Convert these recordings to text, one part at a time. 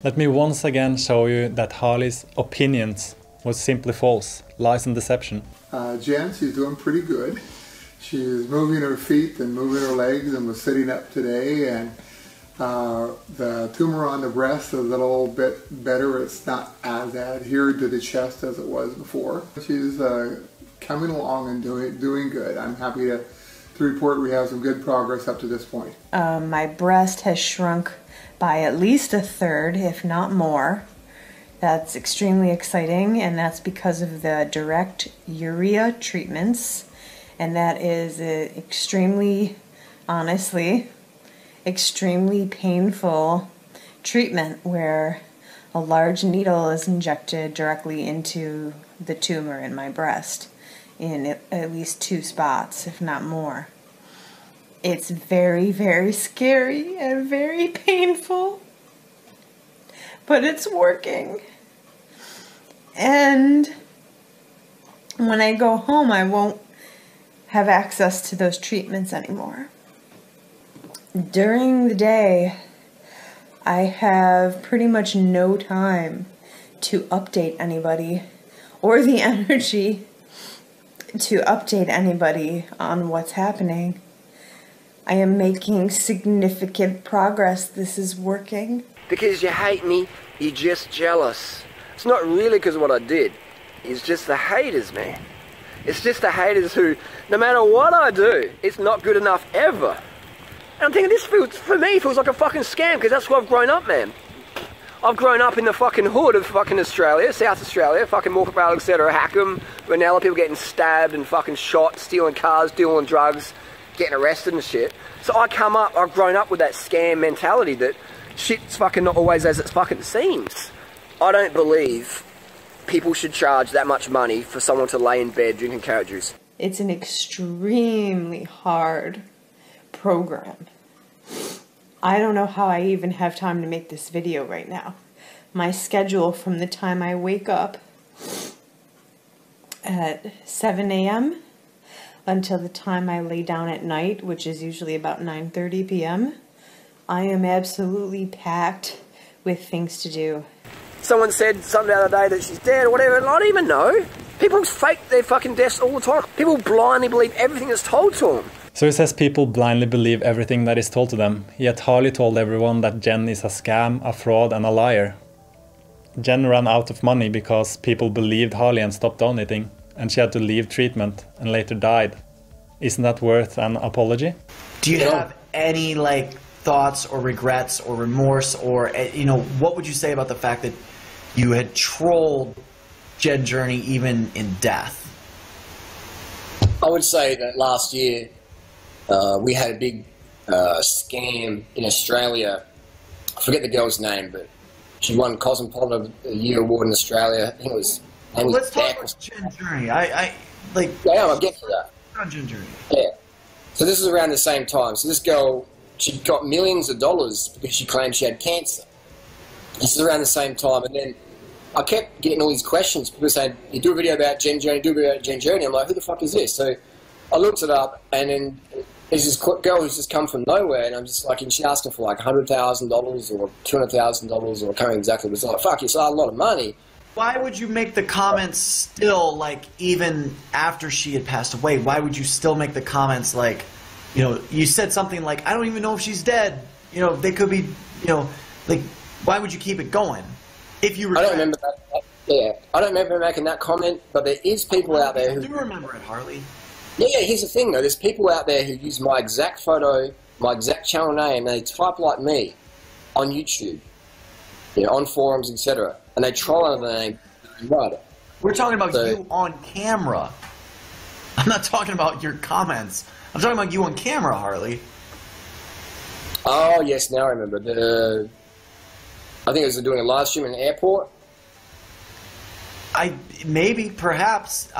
Let me once again show you that Harley's opinions was simply false, lies and deception. Jen, she's doing pretty good. She's moving her feet and moving her legs and was sitting up today, and the tumor on the breast is a little bit better. It's not as adhered to the chest as it was before. She's coming along and doing good. I'm happy to report we have some good progress up to this point. My breast has shrunk by at least a third, if not more. That's extremely exciting, and that's because of the direct urea treatments. And that is extremely, honestly, extremely painful treatment where a large needle is injected directly into the tumor in my breast in at least 2 spots, if not more. It's very, very scary and very painful, but it's working. And when I go home, I won't have access to those treatments anymore. During the day, I have pretty much no time to update anybody or the energy to update anybody on what's happening. I am making significant progress. This is working. Because you hate me, you're just jealous. It's not really because of what I did. It's just the haters, man. It's just the haters who, no matter what I do, it's not good enough ever. And I'm thinking this feels, for me, feels like a fucking scam, because that's where I've grown up, man. I've grown up in the fucking hood of fucking Australia, South Australia, fucking Morphevale, etc., Hackham, Renella, people getting stabbed and fucking shot, stealing cars, dealing drugs, getting arrested and shit. So I come up, I've grown up with that scam mentality that shit's fucking not always as it fucking seems. I don't believe people should charge that much money for someone to lay in bed drinking carrot juice. It's an extremely hard program. I don't know how I even have time to make this video right now. My schedule from the time I wake up at 7 a.m. until the time I lay down at night, which is usually about 9:30 p.m., I am absolutely packed with things to do. Someone said something the other day that she's dead or whatever, and I don't even know. People fake their fucking deaths all the time. People blindly believe everything that's told to them. So he says people blindly believe everything that is told to them, yet Harley told everyone that Jen is a scam, a fraud and a liar. Jen ran out of money because people believed Harley and stopped donating, and she had to leave treatment and later died. Isn't that worth an apology? Do you have any thoughts or regrets or remorse, or what would you say about the fact that you had trolled Jen Journey even in death? I would say that last year we had a big scam in Australia. I forget the girl's name, but she won Cosmopolitan of the Year award in Australia. I think it was. Let's talk about Jen Journey. Yeah, I'll get to that. Jen Journey. Yeah. So this is around the same time. So this girl, she got millions of dollars because she claimed she had cancer. This is around the same time, and then I kept getting all these questions. People saying, "You do a video about Jen Journey, do a video about Jen Journey." I'm like, "Who the fuck is this?" So I looked it up, and then there's this girl who's just come from nowhere, and I'm just like, and she asked her for like $100,000 or $200,000 or I can't remember exactly. It was like, "Fuck, it's a lot of money." Why would you make the comments still, even after she had passed away? Why would you still make the comments you said something like, "I don't even know if she's dead. They could be, why would you keep it going? If you I don't remember that. Yeah, I don't remember making that comment, but there is people out there who... I do remember it, Harley. Yeah, here's the thing, though. There's people out there who use my exact photo, my exact channel name, and they type like me on YouTube, on forums, etc., and they troll under the name right. We're talking about you on camera. I'm not talking about your comments. I'm talking about you on camera, Harley. Oh, yes, now I remember. I think it was doing a live stream in the airport. Maybe, perhaps,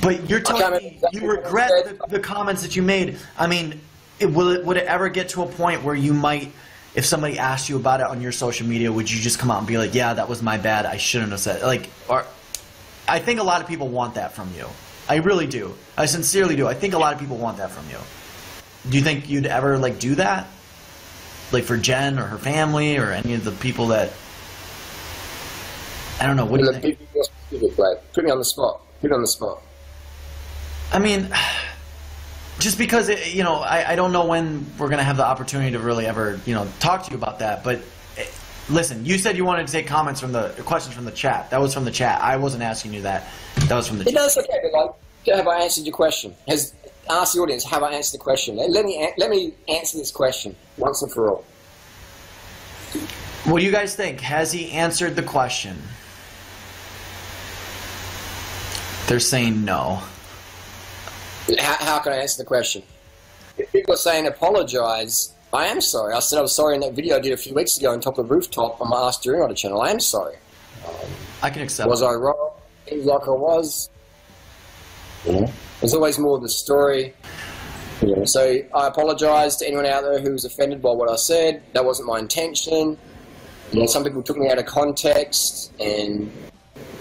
but you're telling me you regret the comments that you made. I mean, would it ever get to a point where you might, if somebody asked you about it on your social media, would you just come out and be like, "Yeah, that was my bad. I shouldn't have said it." I think a lot of people want that from you. I really do. I sincerely do. I think a lot of people want that from you. Do you think you'd ever do that? like for Jen or her family or any of the people that, I don't know, what do you think? Put me on the spot. Put me on the spot. I mean, just because, you know, I don't know when we're going to have the opportunity to really ever, you know, talk to you about that. But listen, you said you wanted to take comments from the questions from the chat. That was from the chat. I wasn't asking you that. That was from the chat. No, it's okay, but like, have I answered your question? Ask the audience, have I answered the question? Let me answer this question once and for all. What do you guys think? Has he answered the question? They're saying no. How can I answer the question? If people are saying apologize, I am sorry. I said I was sorry in that video I did a few weeks ago on top of the rooftop on my Ask During Order channel. I am sorry. I can accept. Was I wrong? Seems like I was. Yeah. There's always more of the story. Yeah. So I apologize to anyone out there who was offended by what I said. That wasn't my intention. You know, some people took me out of context and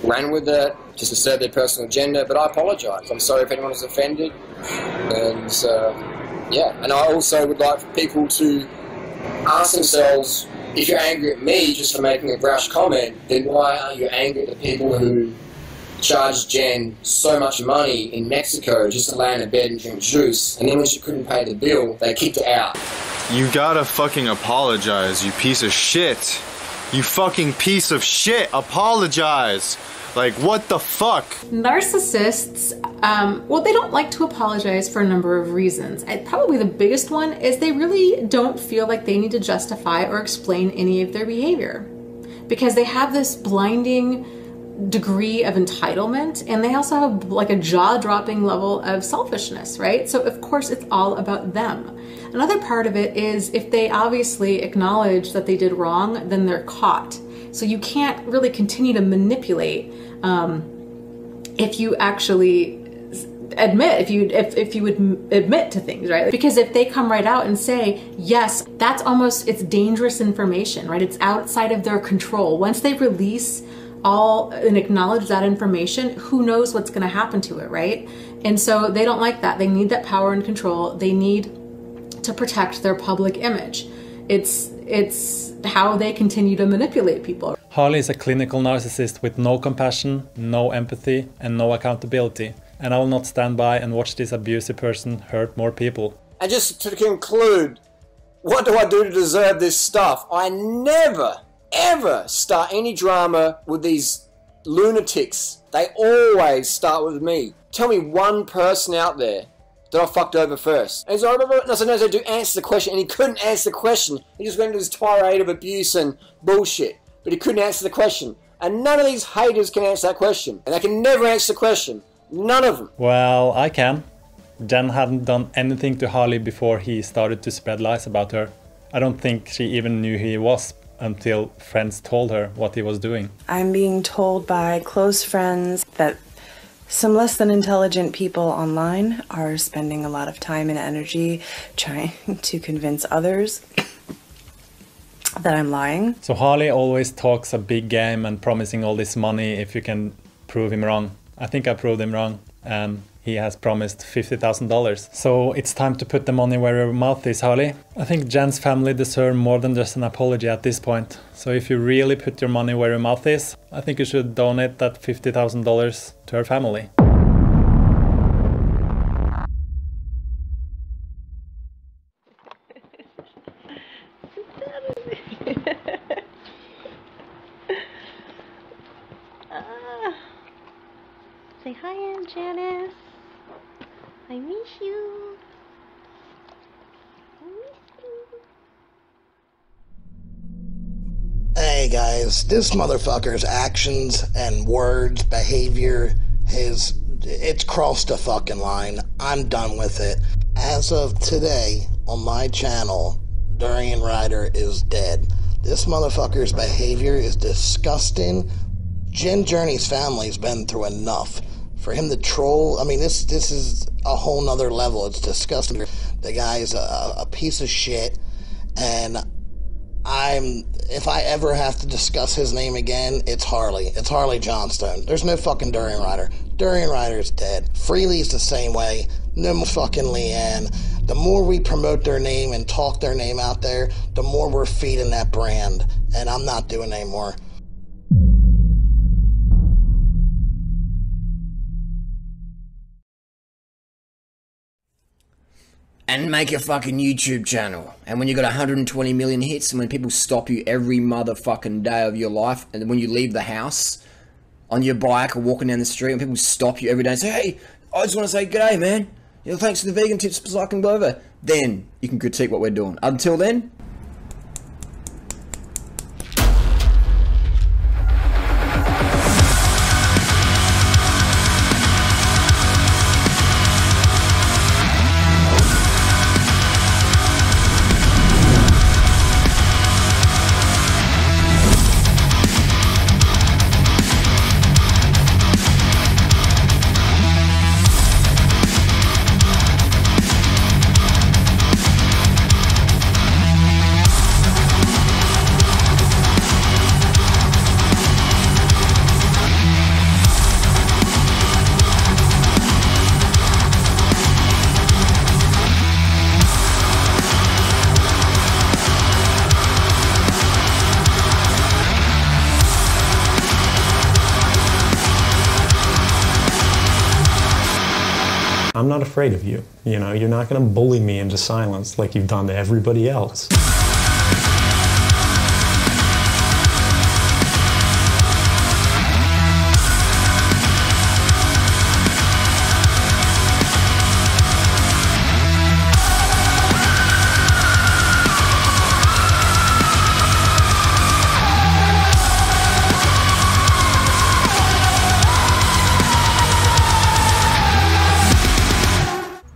ran with it just to serve their personal agenda, but I apologize. I'm sorry if anyone was offended. And yeah, and I also would like for people to ask themselves, if you're angry at me just for making a brash comment, then why aren't you angry at the people who charged Jen so much money in Mexico just to lay in a bed and drink juice, and then when she couldn't pay the bill, they kicked her out? You gotta fucking apologize, you piece of shit. You fucking piece of shit. Apologize. Like, what the fuck? Narcissists, well, they don't like to apologize for a number of reasons. Probably the biggest one is they really don't feel like they need to justify or explain any of their behavior, because they have this blinding degree of entitlement, and they also have like a jaw-dropping level of selfishness, right? So of course it's all about them. Another part of it is if they obviously acknowledge that they did wrong, then they're caught. So you can't really continue to manipulate if you actually admit, if you would admit to things, right? Because if they come right out and say, yes, that's almost, it's dangerous information, right? It's outside of their control. Once they release all and acknowledge that information, who knows what's going to happen to it, right? And so they don't like that. They need that power and control. They need to protect their public image. It's how they continue to manipulate people. Harley is a clinical narcissist with no compassion, no empathy, and no accountability. And I will not stand by and watch this abusive person hurt more people. And just to conclude, what do I do to deserve this stuff? I never, ever start any drama with these lunatics. They always start with me. Tell me one person out there that I fucked over first. And he's like, no, sometimes I do answer the question, and he couldn't answer the question. He just went into this tirade of abuse and bullshit, but he couldn't answer the question. And none of these haters can answer that question, and they can never answer the question. None of them. Well, I can. Jen hadn't done anything to Harley before he started to spread lies about her. I don't think she even knew who he was until friends told her what he was doing. I'm being told by close friends that some less than intelligent people online are spending a lot of time and energy trying to convince others that I'm lying. So Harley always talks a big game and promising all this money if you can prove him wrong. I think I proved him wrong, and he has promised $50,000. So it's time to put the money where your mouth is, Harley. I think Jen's family deserve more than just an apology at this point. So if you really put your money where your mouth is, I think you should donate that $50,000 to her family. Say hi, Aunt Janice. I miss you. I miss you. Hey guys, this motherfucker's actions and words, behavior, it's crossed a fucking line. I'm done with it. As of today, on my channel, Durian Rider is dead. This motherfucker's behavior is disgusting. Jen Journey's family's been through enough. For him to troll, I mean, this is a whole nother level. It's disgusting. The guy's a piece of shit, and If I ever have to discuss his name again, it's Harley. It's Harley Johnstone. There's no fucking Durian Rider. Durian Rider's dead. Freely's the same way. No more fucking Leanne. The more we promote their name and talk their name out there, the more we're feeding that brand. And I'm not doing anymore. And make a fucking YouTube channel. And when you got 120 million hits, and when people stop you every motherfucking day of your life, and when you leave the house on your bike or walking down the street, and people stop you every day and say, hey, I just want to say g'day, man. You know, thanks for the vegan tips so I can go over. Then you can critique what we're doing. Until then, I'm not afraid of you. You know, you're not going to bully me into silence like you've done to everybody else.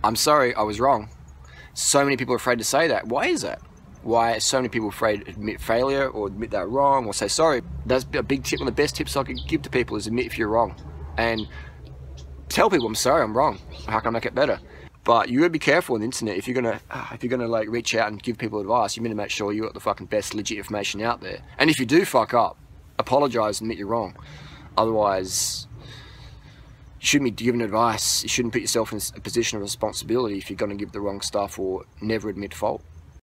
I'm sorry, I was wrong. So many people are afraid to say that. Why is that? Why are so many people afraid to admit failure or admit they're wrong or say sorry? That's a big tip. One of the best tips I could give to people is admit if you're wrong. And tell people, I'm sorry, I'm wrong. How can I make it better? But you gotta be careful on the internet. If you're gonna like reach out and give people advice, you need to make sure you got the fucking best legit information out there. And if you do fuck up, apologize and admit you're wrong. Otherwise, you shouldn't be giving advice. You shouldn't put yourself in a position of responsibility if you're going to give the wrong stuff or never admit fault.